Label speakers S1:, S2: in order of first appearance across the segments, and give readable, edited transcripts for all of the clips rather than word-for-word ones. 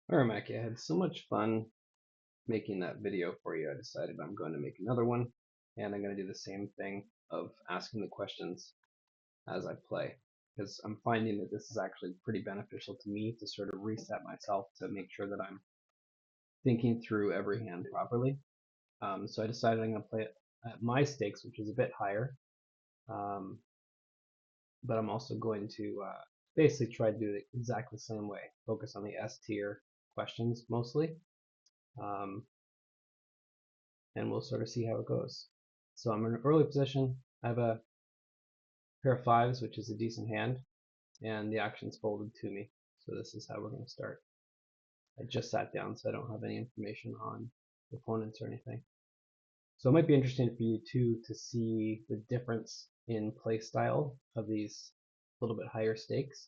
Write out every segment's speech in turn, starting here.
S1: Alright, Mackie, I had so much fun making that video for you. I decided I'm going to make another one, and I'm going to do the same thing of asking the questions as I play, because I'm finding that this is actually pretty beneficial to me to sort of reset myself to make sure that I'm thinking through every hand properly. So I decided I'm going to play it at my stakes, which is a bit higher, um, but I'm also going to basically try to do it exactly the same way, focus on the S tier questions mostly. Um, and we'll sort of see how it goes. So I'm in an early position. I have a pair of fives, which is a decent hand, and the action's folded to me. So this is how we're going to start. I just sat down, so I don't have any information on opponents or anything. So it might be interesting for you too to see the difference in play style of these little bit higher stakes.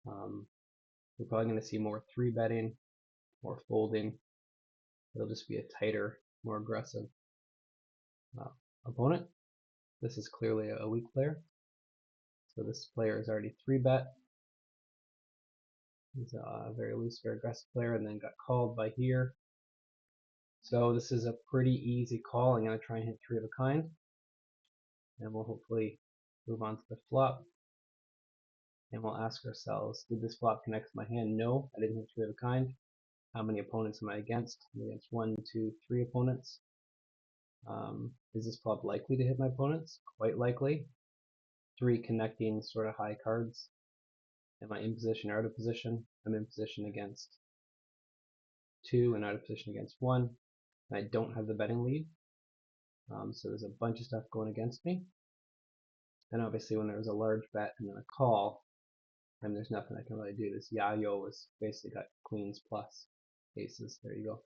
S1: We're probably going to see more three betting, more folding. It'll just be a tighter, more aggressive uh, opponent. This is clearly a weak player. So this player is already 3-bet. He's a very loose, very aggressive player, and then got called by here. So this is a pretty easy call. I'm going to try and hit 3 of a kind, and we'll hopefully move on to the flop. And we'll ask ourselves, did this flop connect to my hand? No, I didn't hit 3 of a kind. How many opponents am I against? I'm against 1, 2, 3 opponents. Is this flop likely to hit my opponents? Quite likely. 3 connecting sort of high cards. Am I in position or out of position? I'm in position against 2 and out of position against 1. And I don't have the betting lead. So there's a bunch of stuff going against me. And obviously when there's a large bet and then a call, and there's nothing I can really do. This Yayo was basically got queens plus aces. There you go.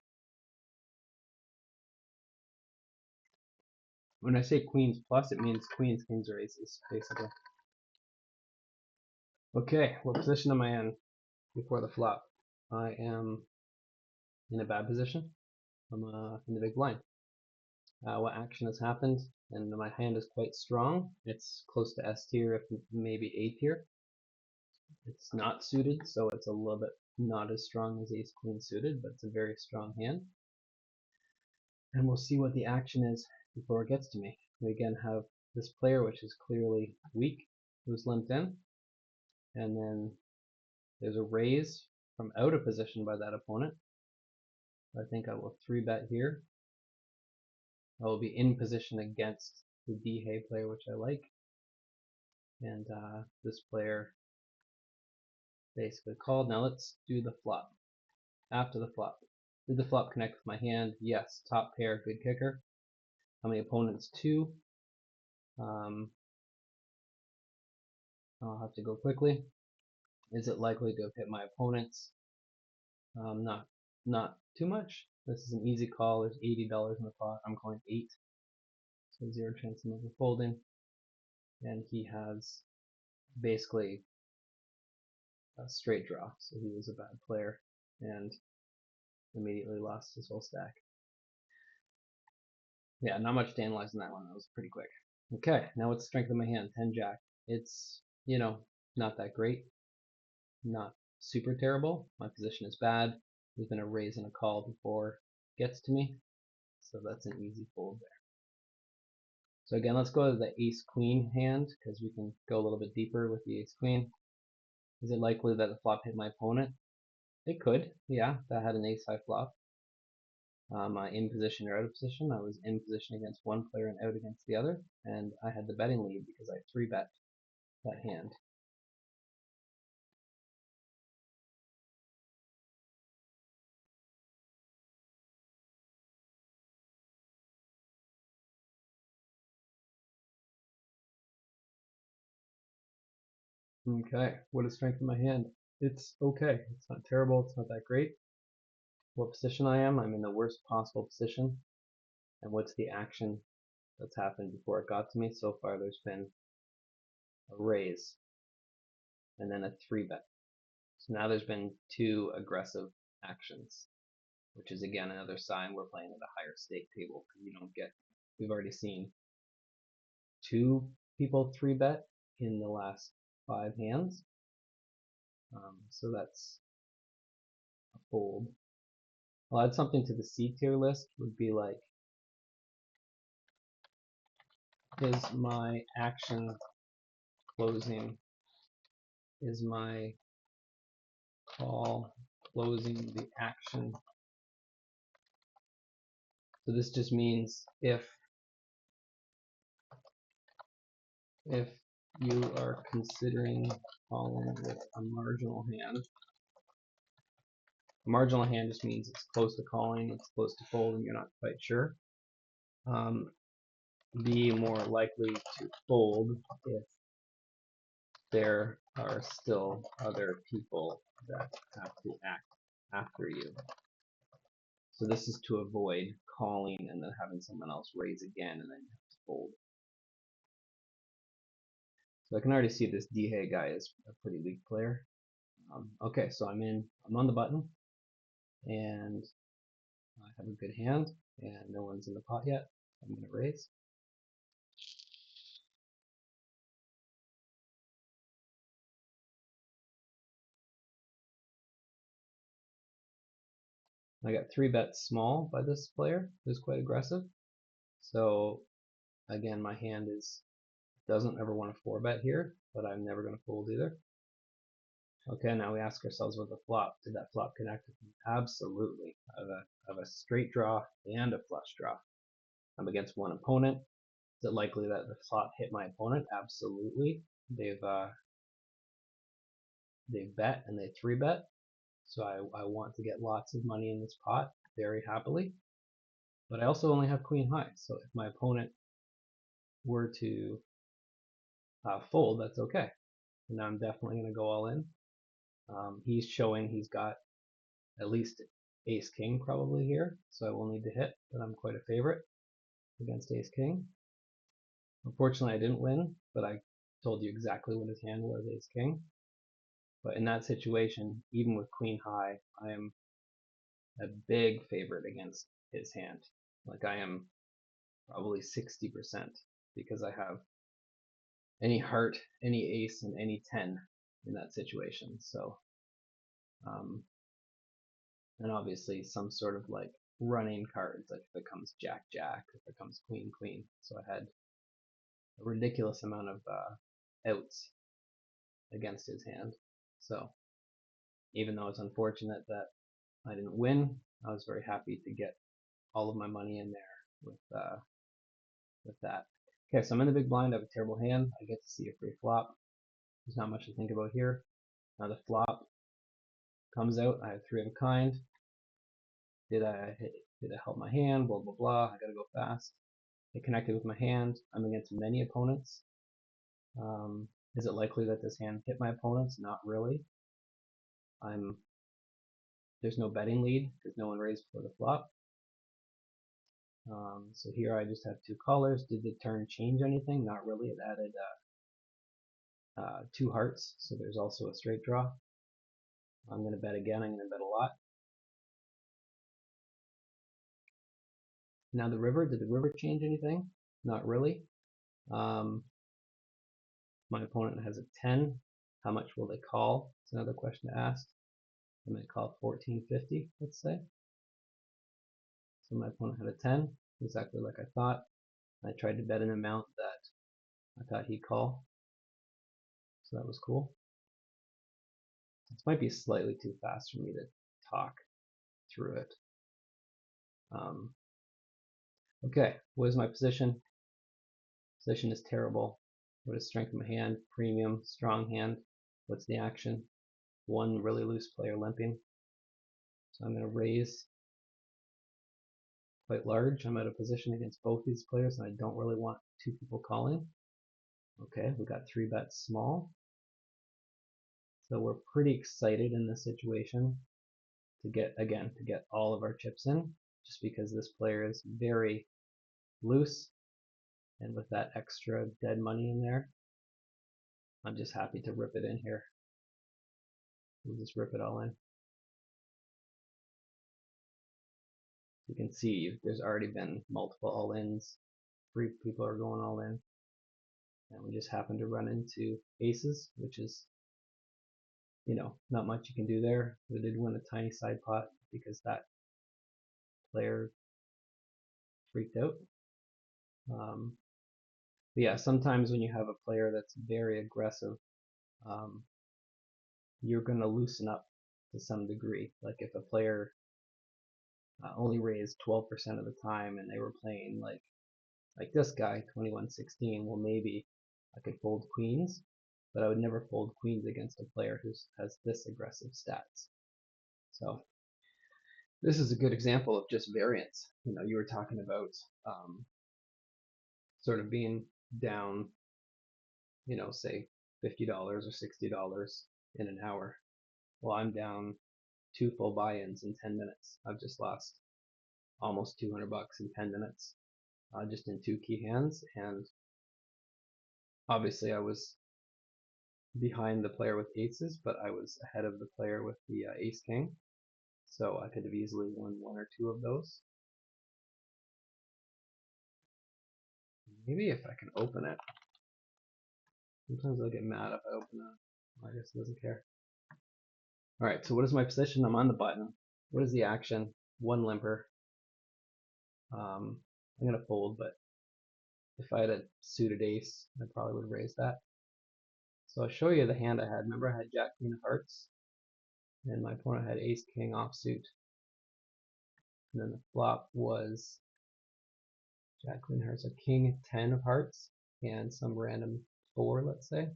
S1: When I say queens plus, it means queens, kings, or aces, basically. Okay, what position am I in before the flop? I am in a bad position. I'm in the big blind. What action has happened? And my hand is quite strong. It's close to S tier, if maybe A tier. It's not suited, so it's a little bit not as strong as ace queen suited, but it's a very strong hand. And we'll see what the action is before it gets to me. We again have this player, which is clearly weak, who's limped in. And then there's a raise from out of position by that opponent. I think I will 3-bet here. I will be in position against the D-Hay player, which I like. And this player basically called. Now let's do the flop. After the flop. Did the flop connect with my hand? Yes. Top pair, good kicker. How many opponents? 2. I'll have to go quickly. Is it likely to have hit my opponents? Not too much. This is an easy call. There's $80 in the pot. I'm calling 8. So 0 chance of never folding. And he has basically a straight draw. So he was a bad player and immediately lost his whole stack. Yeah, not much to analyze in that one. That was pretty quick. Okay, now what's the strength of my hand? 10 jack. It's, not that great. Not super terrible. My position is bad. There's been a raise and a call before it gets to me. So that's an easy fold there. So again, let's go to the ace queen hand because we can go a little bit deeper with the ace queen. Is it likely that the flop hit my opponent? It could, yeah. That had an ace high flop. In position or out of position. I was in position against one player and out against the other, and I had the betting lead because I 3-bet that hand. Okay, what is strength of my hand? It's okay. It's not terrible. It's not that great. What position I am? I'm in the worst possible position. And what's the action that's happened before it got to me? So far, there's been a raise and then a 3-bet. So now there's been 2 aggressive actions, which is again another sign we're playing at a higher stake table because you don't get. We've already seen 2 people 3-bet in the last 5 hands. So that's fold. I'll add something to the C tier list, would be like, is my action closing, is my call closing the action? So this just means if you are considering calling with a marginal hand. A marginal hand just means it's close to calling, it's close to folding, you're not quite sure. Be more likely to fold if there are still other people that have to act after you. So this is to avoid calling and then having someone else raise again and then you have to fold. So I can already see this Dihei guy is a pretty weak player. Okay, so I'm on the button and I have a good hand and no one's in the pot yet. I'm going to raise. I got 3 bets small by this player who's quite aggressive. So again, my hand doesn't ever want to 4-bet here, but I'm never going to fold either. Okay, now we ask ourselves with the flop. Did that flop connect with me? Absolutely. I have a straight draw and a flush draw. I'm against one opponent. Is it likely that the flop hit my opponent? Absolutely. They've bet and they 3-bet. So I want to get lots of money in this pot very happily. But I also only have queen high. So if my opponent were to fold, that's okay. And I'm definitely going to go all in. He's showing he's got at least ace king probably here, so I will need to hit, but I'm quite a favorite against ace king. Unfortunately, I didn't win, but I told you exactly what his hand was, ace king. But in that situation, even with queen high, I am a big favorite against his hand. Like I am probably 60% because I have any heart, any ace, and any 10 in that situation. So, and obviously some sort of like running cards, like if it comes Jack Jack, if it comes Queen Queen. So I had a ridiculous amount of outs against his hand. So even though it's unfortunate that I didn't win, I was very happy to get all of my money in there with that. Okay, so I'm in the big blind. I have a terrible hand. I get to see a free flop. There's not much to think about here. Now the flop comes out. I have 3 of a kind. Did I help my hand? Blah blah blah. I gotta go fast. It connected with my hand. I'm against many opponents. Is it likely that this hand hit my opponents? Not really. There's no betting lead because no one raised before the flop. So here I just have 2 callers. Did the turn change anything? Not really. It added 2 hearts, so there's also a straight draw. I'm going to bet again. I'm going to bet a lot. Now the river. Did the river change anything? Not really. My opponent has a 10. How much will they call? It's another question to ask. I might call 1450, let's say. So my opponent had a 10, exactly like I thought. I tried to bet an amount that I thought he'd call. So that was cool. This might be slightly too fast for me to talk through it. Okay, what is my position? Position is terrible. What is strength of my hand? Premium, strong hand. What's the action? One really loose player limping. So I'm going to raise quite large. I'm out of position against both these players, and I don't really want 2 people calling. Okay, we got 3 bets small. So we're pretty excited in this situation to get all of our chips in, just because this player is very loose, and with that extra dead money in there, I'm just happy to rip it in here. We'll just rip it all in. You can see there's already been multiple all-ins. 3 people are going all in. And we just happen to run into aces, which is you know, not much you can do there. We did win a tiny side pot because that player freaked out. But yeah, sometimes when you have a player that's very aggressive, you're going to loosen up to some degree. Like if a player only raised 12% of the time and they were playing like this guy, 21-16, well maybe I could fold queens, but I would never fold queens against a player who has this aggressive stats. So this is a good example of just variance. You know, you were talking about sort of being down, you know, say $50 or $60 in an hour. Well, I'm down 2 full buy-ins in 10 minutes. I've just lost almost $200 in 10 minutes, just in 2 key hands. And obviously I was behind the player with aces, but I was ahead of the player with the ace king. So I could have easily won 1 or 2 of those. Maybe if I can open it. Sometimes I'll get mad if I open it. I guess it doesn't care. Alright, so what is my position? I'm on the button. What is the action? 1 limper. I'm going to fold, but if I had a suited ace, I probably would raise that. So I'll show you the hand I had. Remember I had Jack Queen of Hearts, and my opponent had Ace King offsuit. And then the flop was Jack Queen of Hearts, a King 10 of Hearts, and some random 4, let's say.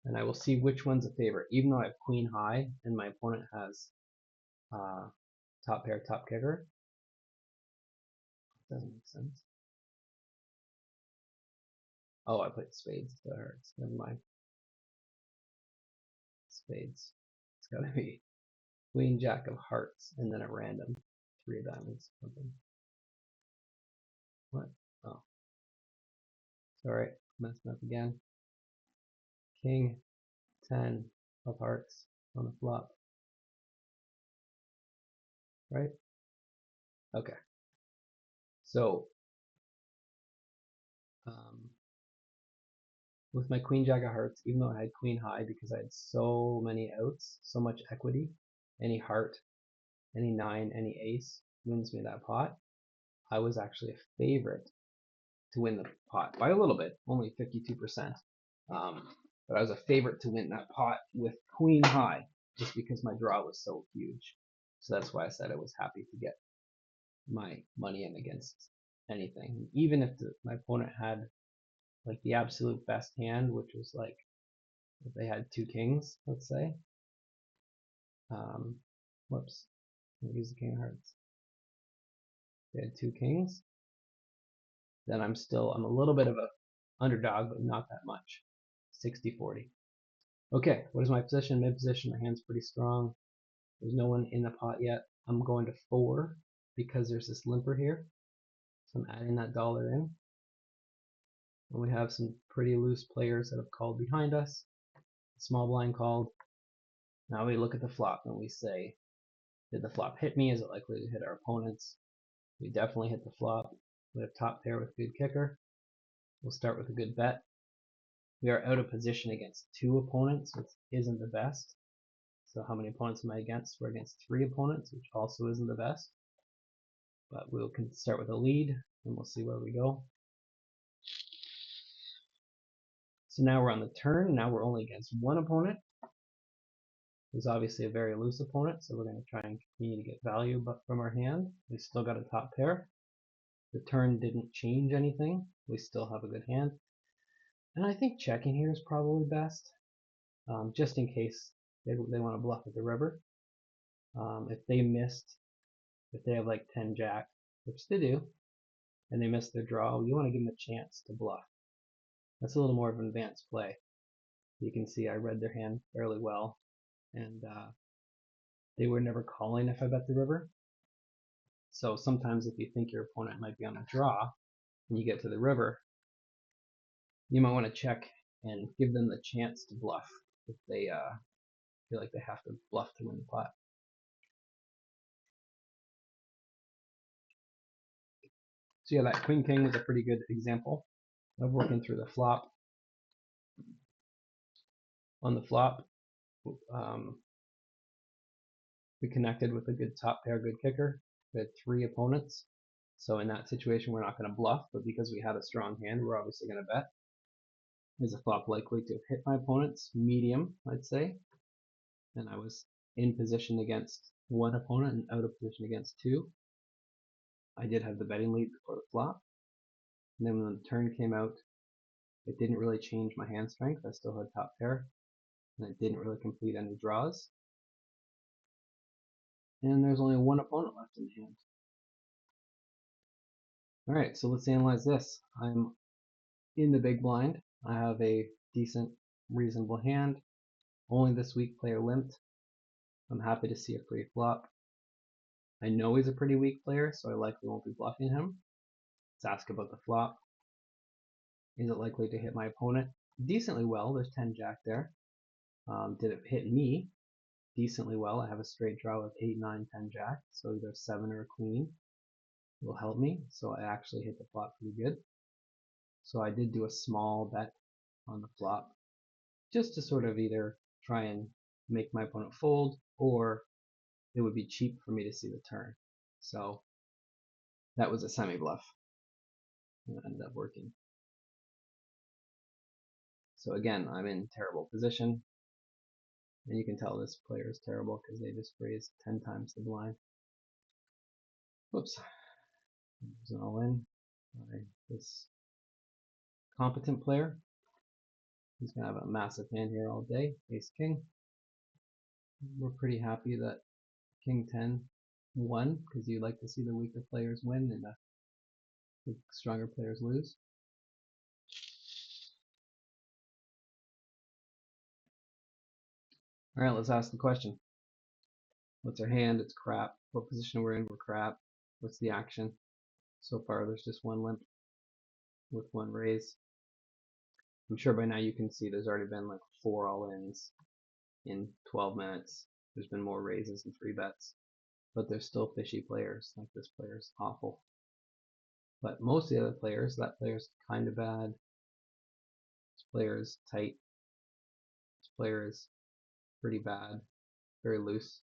S1: And I will see which one's a favorite, even though I have Queen High and my opponent has top pair, top kicker. Doesn't make sense. Oh, I put spades instead of hearts. Never mind. Spades. It's gotta be Queen Jack of Hearts and then a random 3 of diamonds. Something. What? Oh. Sorry, messing up again. King 10 of Hearts on the flop. Right? Okay. So, with my Queen Jack of Hearts, even though I had Queen High because I had so many outs, so much equity, any heart, any 9, any ace wins me that pot, I was actually a favorite to win the pot by a little bit, only 52%. But I was a favorite to win that pot with Queen High, just because my draw was so huge. So that's why I said I was happy to get my money in against anything. Even if my opponent had like the absolute best hand, which was like if they had 2 kings, let's say. Whoops, I'll use the King of Hearts. They had 2 kings. Then I'm a little bit of a underdog, but not that much. 60-40. Okay, what is my position? Mid position. My hand's pretty strong. There's no one in the pot yet. I'm going to 4 because there's this limper here. So I'm adding that dollar in. And we have some pretty loose players that have called behind us. Small blind called. Now we look at the flop and we say, did the flop hit me? Is it likely to hit our opponents? We definitely hit the flop. We have top pair with good kicker. We'll start with a good bet. We are out of position against 2 opponents, which isn't the best. So how many opponents am I against? We're against 3 opponents, which also isn't the best. But we'll start with a lead, and we'll see where we go. So now we're on the turn. Now we're only against 1 opponent. Who's obviously a very loose opponent, so we're going to try and continue to get value from our hand. We still got a top pair. The turn didn't change anything. We still have a good hand. And I think checking here is probably best, just in case they want to bluff at the river. If they have like 10 jack, which they do, and they miss their draw, you want to give them a chance to bluff. That's a little more of an advanced play. You can see I read their hand fairly well, and they were never calling if I bet the river. So sometimes if you think your opponent might be on a draw, and you get to the river, you might want to check and give them the chance to bluff if they feel like they have to bluff to win the pot. So yeah, that Queen King was a pretty good example of working through the flop. On the flop, we connected with a good top pair, good kicker. We had 3 opponents. So in that situation, we're not going to bluff, but because we had a strong hand, we're obviously going to bet. Is a flop likely to have hit my opponents? Medium, I'd say. And I was in position against 1 opponent and out of position against 2. I did have the betting lead before the flop. And then when the turn came out, it didn't really change my hand strength. I still had top pair. And it didn't really complete any draws. And there's only 1 opponent left in the hand. Alright, so let's analyze this. I'm in the big blind. I have a decent, reasonable hand. Only this weak player limped. I'm happy to see a free flop. I know he's a pretty weak player, so I likely won't be bluffing him. Let's ask about the flop. Is it likely to hit my opponent? Decently well. There's 10 jack there. Did it hit me? Decently well. I have a straight draw with 8, 9, 10 jack, so either 7 or a queen will help me. So I actually hit the flop pretty good. So I did do a small bet on the flop, just to sort of either try and make my opponent fold, or it would be cheap for me to see the turn. So that was a semi-bluff. It ended up working. So again, I'm in terrible position. And you can tell this player is terrible because they just raised 10 times the blind. Whoops. There's an all-in by this competent player. He's going to have a massive hand here all day. Ace-king. We're pretty happy that King-10 won, because you like to see the weaker players win and the stronger players lose. Alright, let's ask the question. What's our hand? It's crap. What position we're in? We're crap. What's the action? So far there's just 1 limp with 1 raise. I'm sure by now you can see there's already been like 4 all-ins in 12 minutes. There's been more raises and 3 bets. But there's still fishy players. Like this player's awful. But most of the other players, that player's kind of bad. This player is tight. This player is pretty bad. Very loose,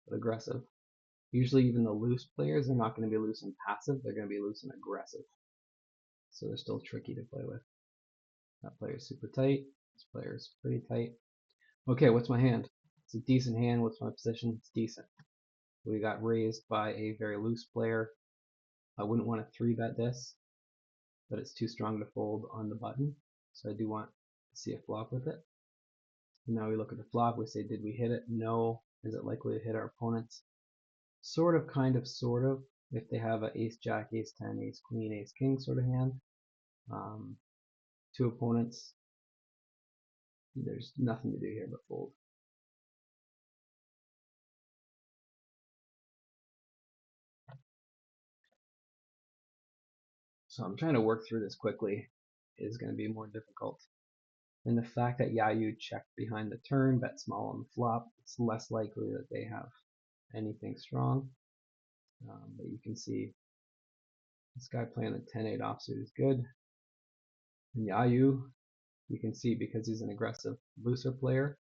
S1: but aggressive. Usually even the loose players are not going to be loose and passive. They're going to be loose and aggressive. So they're still tricky to play with. That player's super tight. This player's pretty tight. Okay, what's my hand? It's a decent hand. What's my position? It's decent. We got raised by a very loose player. I wouldn't want to 3-bet this, but it's too strong to fold on the button. So I do want to see a flop with it. And now we look at the flop. We say, did we hit it? No. Is it likely to hit our opponents? Sort of, kind of, sort of. If they have an ace-jack, ace-10, ace-queen, ace-king sort of hand. 2 opponents. There's nothing to do here but fold. So I'm trying to work through this quickly. It is going to be more difficult. And the fact that Yayu checked behind the turn, bet small on the flop, it's less likely that they have anything strong. But you can see this guy playing the 10-8 offsuit is good. And Yayu, you can see because he's an aggressive looser player,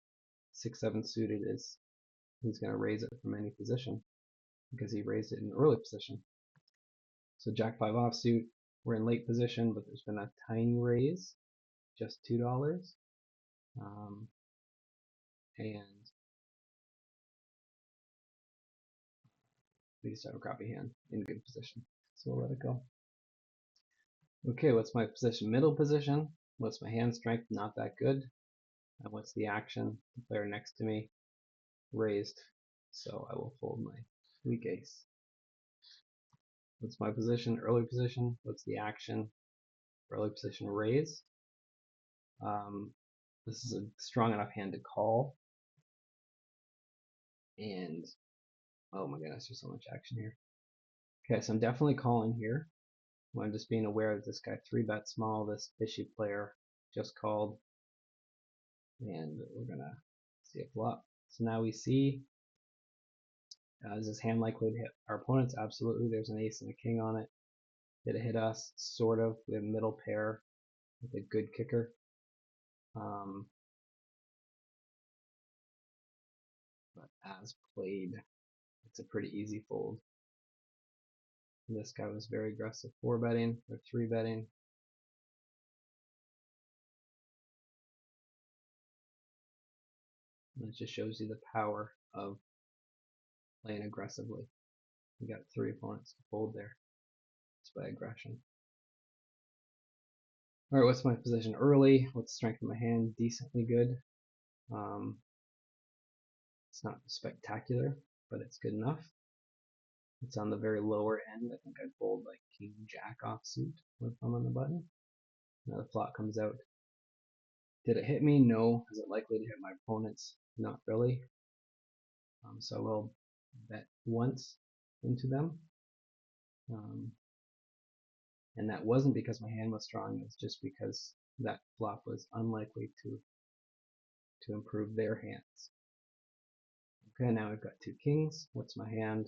S1: 6-7 suited is he's going to raise it from any position because he raised it in the early position. So Jack 5 offsuit, we're in late position, but there's been a tiny raise, just $2. And we just have a crappy hand in good position. So we'll let it go. Okay, what's my position? Middle position. What's my hand strength? Not that good. And what's the action? The player next to me raised, so I will fold my weak ace. What's my position? Early position. What's the action? Early position raise. This is a strong enough hand to call. And oh my goodness, there's so much action here. Okay, so I'm definitely calling here. I'm just being aware that this guy 3-bet small, this fishy player just called. And we're gonna see a flop. So now we see, is this hand likely to hit our opponents? Absolutely. There's an ace and a king on it. Did it hit us? Sort of. We have middle pair with a good kicker. as played. It's a pretty easy fold. This guy was very aggressive 4-betting or 3-betting. And it just shows you the power of playing aggressively. You got 3 opponents to fold there. It's by aggression. All right, what's my position early? What's the strength of my hand? Decently good. It's not spectacular, but it's good enough. It's on the very lower end. I think I'd fold like King Jack offsuit with thumb on the button. Now the flop comes out. Did it hit me? No. Is it likely to hit my opponents? Not really. So I will bet once into them. And that wasn't because my hand was strong, it's just because that flop was unlikely to improve their hands. Okay, now I've got 2 kings. What's my hand?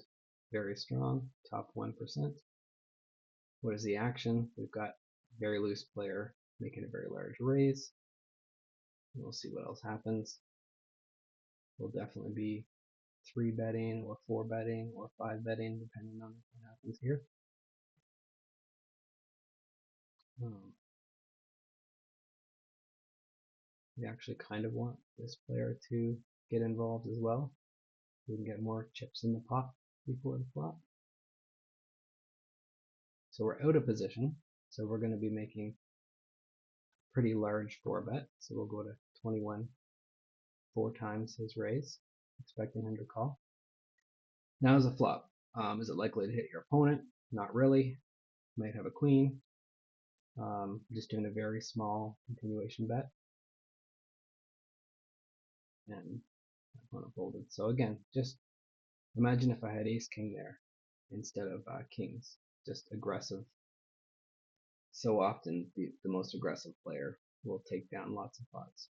S1: Very strong, top 1%. What is the action? We've got a very loose player making a very large raise. We'll see what else happens. We'll definitely be 3-betting or 4-betting or 5-betting depending on what happens here. We actually kind of want this player to get involved as well. We can get more chips in the pot before the flop. So we're out of position. So we're going to be making a pretty large 4-bet. So we'll go to 21, 4 times his raise, expecting him to call. Now is a flop. Is it likely to hit your opponent? Not really. Might have a queen. Just doing a very small continuation bet. And my opponent folded. So again, just imagine if I had ace-king there instead of kings. Just aggressive. So often the most aggressive player will take down lots of pots.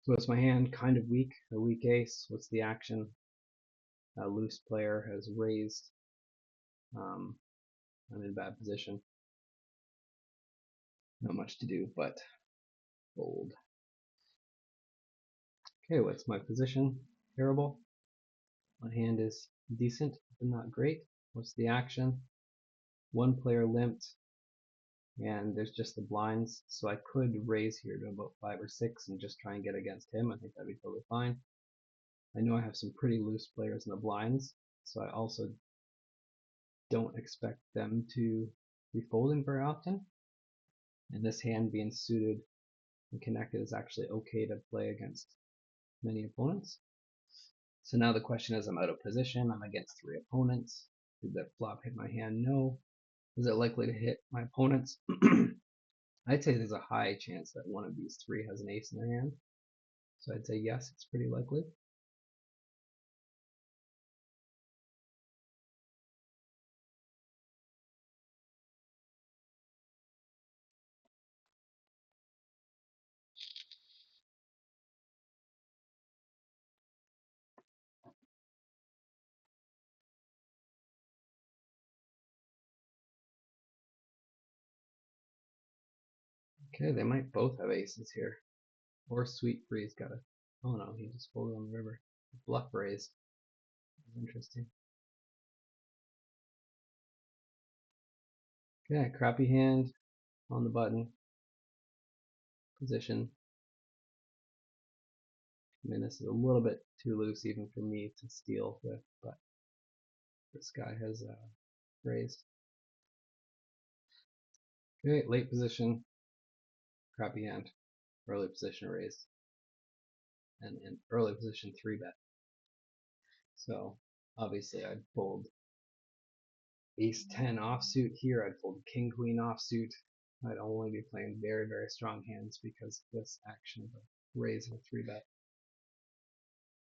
S1: So it's my hand, kind of weak, a weak ace. What's the action? A loose player has raised. I'm in a bad position. Not much to do, but fold. Okay, what's my position? Terrible. My hand is decent, but not great. What's the action? 1 player limped, and there's just the blinds, so I could raise here to about 5 or 6 and just try and get against him. I think that'd be totally fine. I know I have some pretty loose players in the blinds, so I also don't expect them to be folding very often. And this hand being suited and connected is actually okay to play against many opponents. So now the question is, I'm out of position, I'm against 3 opponents. Did that flop hit my hand? No. Is it likely to hit my opponents? I'd say there's a high chance that one of these 3 has an ace in their hand. So I'd say yes, it's pretty likely. Okay, they might both have aces here. Or Sweet Bree's got a... Oh no, he just folded on the river. Bluff raise. Interesting. Okay, crappy hand on the button. Position. I mean, this is a little bit too loose even for me to steal with, but this guy has raised. Okay, late position, crappy hand, early position raise, and in early position 3-bet. So obviously I'd fold ace-10 offsuit here, I'd fold king-queen offsuit. I'd only be playing very, very strong hands because of this action of a raise and a 3-bet.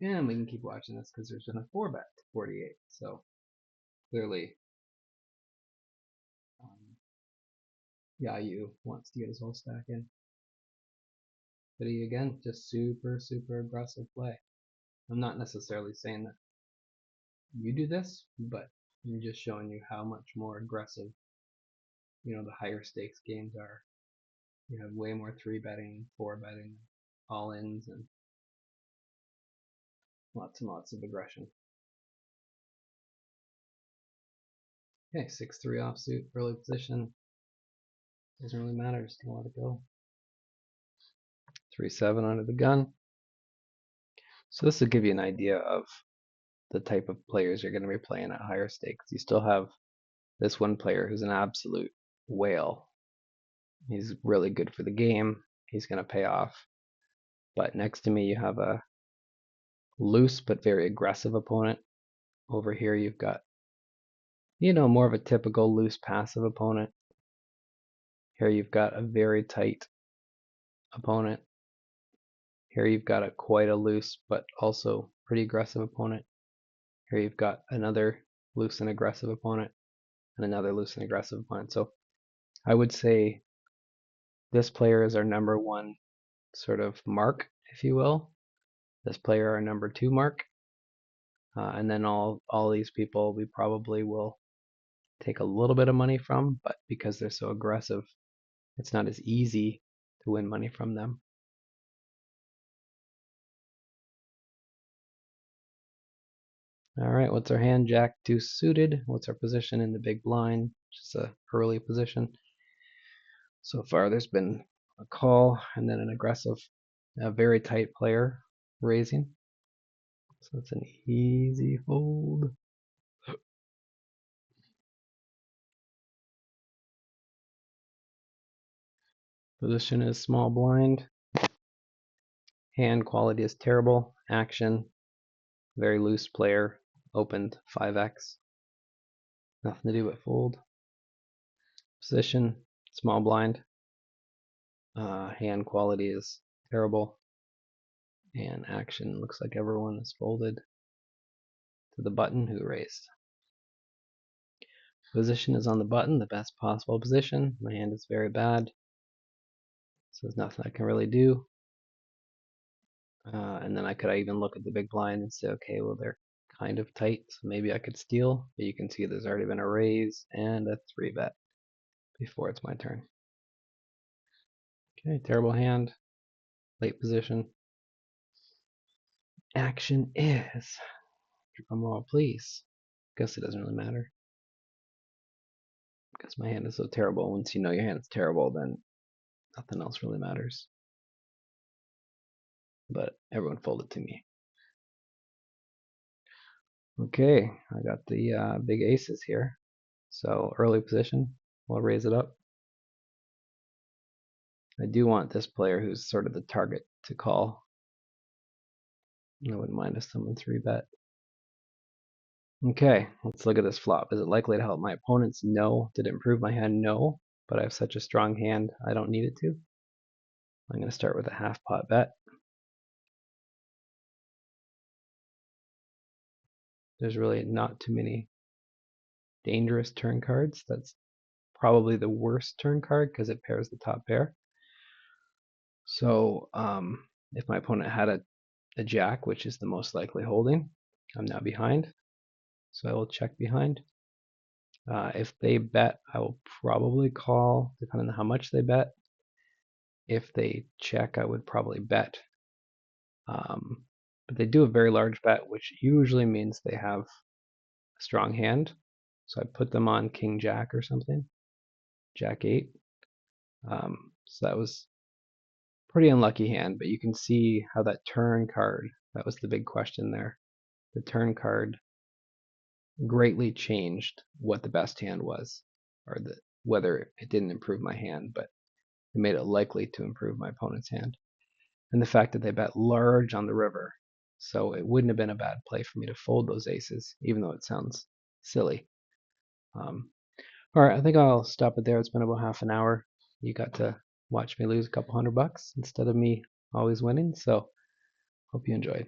S1: And we can keep watching this because there's been a 4-bet to 48. So clearly, Yayu wants to get his whole stack in. But he, again, just super, super aggressive play. I'm not necessarily saying that you do this, but I'm just showing you how much more aggressive, the higher stakes games are. You have way more 3-betting, 4-betting, all-ins, and Lots and lots of aggression. Okay, 6-3 offsuit, early position. Doesn't really matter, just gonna let it go. 3-7 under the gun. So this will give you an idea of the type of players you're going to be playing at higher stakes. You still have this one player who's an absolute whale. He's really good for the game. He's going to pay off. But next to me you have a loose but very aggressive opponent. Over here you've got, more of a typical loose passive opponent. Here you've got a very tight opponent. Here you've got quite a loose but also pretty aggressive opponent. Here you've got another loose and aggressive opponent and another loose and aggressive opponent. So I would say this player is our number one sort of mark, if you will. This player our number two mark. And then all these people we probably will take a little bit of money from, but because they're so aggressive, it's not as easy to win money from them. All right, what's our hand? Jack deuce suited. What's our position in the big blind? Just a early position. So far there's been a call and then an aggressive, a very tight player raising. So it's an easy fold. Position is small blind. Hand quality is terrible. Action, very loose player. Opened 5x. Nothing to do but fold. Position, small blind. Hand quality is terrible. And action looks like everyone is folded to the button who raised. Position is on the button, the best possible position. My hand is very bad, so there's nothing I can really do. And then I could even look at the big blind and say, okay, well, they're kind of tight, so maybe I could steal. But you can see there's already been a raise and a 3-bet before it's my turn. Okay, terrible hand, late position. Action is, drum roll please. Guess it doesn't really matter, because my hand is so terrible. Once you know your hand is terrible, then nothing else really matters. But everyone folded to me. Okay, I got the big aces here. So early position, we'll raise it up. I do want this player who's sort of the target to call. I wouldn't mind if someone 3-bet. Okay, let's look at this flop. Is it likely to help my opponents? No. Did it improve my hand? No. But I have such a strong hand, I don't need it to. I'm going to start with a half pot bet. There's really not too many dangerous turn cards. That's probably the worst turn card because it pairs the top pair. So if my opponent had a jack, which is the most likely holding, I'm now behind. So I will check behind. If they bet, I will probably call, depending on how much they bet. If they check, I would probably bet. But they do a very large bet, which usually means they have a strong hand. So I put them on King Jack or something, Jack 8. So that was pretty unlucky hand, but you can see how that turn card, that was the big question there. The turn card greatly changed what the best hand was, or whether it didn't improve my hand, but it made it likely to improve my opponent's hand. And the fact that they bet large on the river, so it wouldn't have been a bad play for me to fold those aces, even though it sounds silly. All right, I think I'll stop it there. It's been about half an hour. You got to watch me lose a couple $100 instead of me always winning, so hope you enjoyed.